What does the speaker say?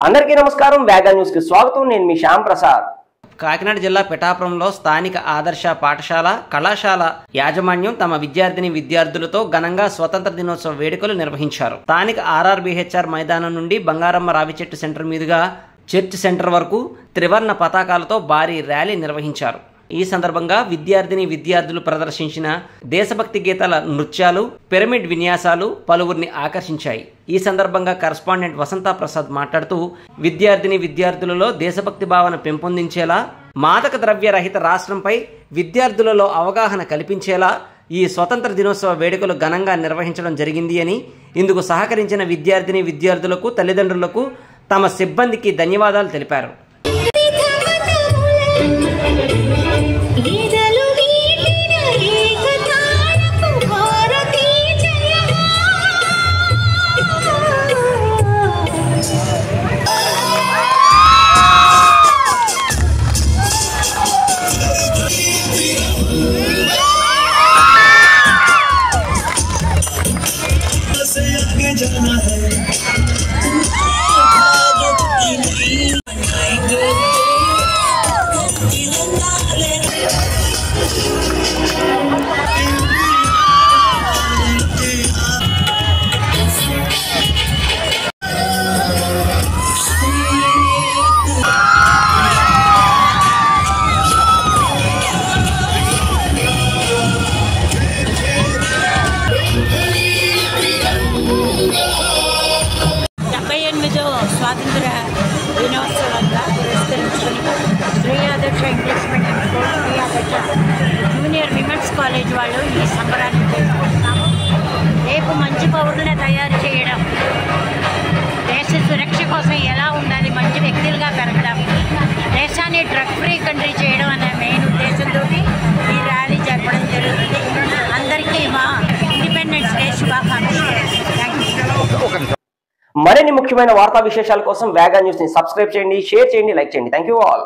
అందరికీ నమస్కారం. వేగా న్యూస్ కి స్వాగతం. నేను మీ శ్యామ్ ప్రసాద్. కాకినాడ జిల్లా పిఠాపురంలో స్థానిక ఆదర్శ పాఠశాల కళాశాల యాజమాన్యం తమ విద్యార్థులతో ఘనంగా స్వతంత్ర దినోత్సవ వేడుకలు నిర్వహించారు. స్థానిక ఆర్ఆర్బీహెచ్ఆర్ మైదానం నుండి బంగారమ్మ రావిచెట్టు సెంటర్ మీదుగా చర్చ్ సెంటర్ వరకు త్రివర్ణ పతాకాలతో భారీ ర్యాలీ నిర్వహించారు. ఈ సందర్భంగా విద్యార్థులు ప్రదర్శించిన దేశభక్తి గీతాల నృత్యాలు, పిరమిడ్ విన్యాసాలు పలువురిని ఆకర్షించాయి. ఈ సందర్భంగా కరస్పాండెంట్ వసంత ప్రసాద్ మాట్లాడుతూ విద్యార్థులలో దేశభక్తి భావన పెంపొందించేలా, మాదక ద్రవ్య రహిత రాష్ట్రంపై విద్యార్థులలో అవగాహన కల్పించేలా ఈ స్వతంత్ర దినోత్సవ వేడుకలు ఘనంగా నిర్వహించడం జరిగింది అని, ఇందుకు సహకరించిన విద్యార్థులకు, తల్లిదండ్రులకు, తమ సిబ్బందికి ధన్యవాదాలు తెలిపారు. స్వాతంత్ర దినోత్సవంగా పురస్కరించుకుని శ్రీ ఆదర్శ ఇంగ్లీష్ మీడియం స్కూల్, శ్రీ ఆదర్శ జూనియర్ విమెన్స్ కాలేజ్ వాళ్ళు ఈ సంబరాన్ని చేసుకుంటున్నాము. రేపు మంచి పౌరులను తయారు చేయడం, దేశ సురక్ష కోసం ఎలా ఉండాలి, మంచి వ్యక్తులుగా పెరగడం, దేశాన్ని డ్రగ్ ఫ్రీ కంట్రీ చేయడం అనే మెయిన్ ఉద్దేశంతో ఈ ర్యాలీ జరపడం జరుగుతుంది. అందరికీ మా ఇండిపెండెన్స్ డే శుభాకాంక్షలు. మరిన్ని ముఖ్యమైన వార్తా విశేషాల కోసం వేగా న్యూస్ ని సబ్స్క్రైబ్ చేయండి, షేర్ చేయండి, లైక్ చేయండి. Thank you all.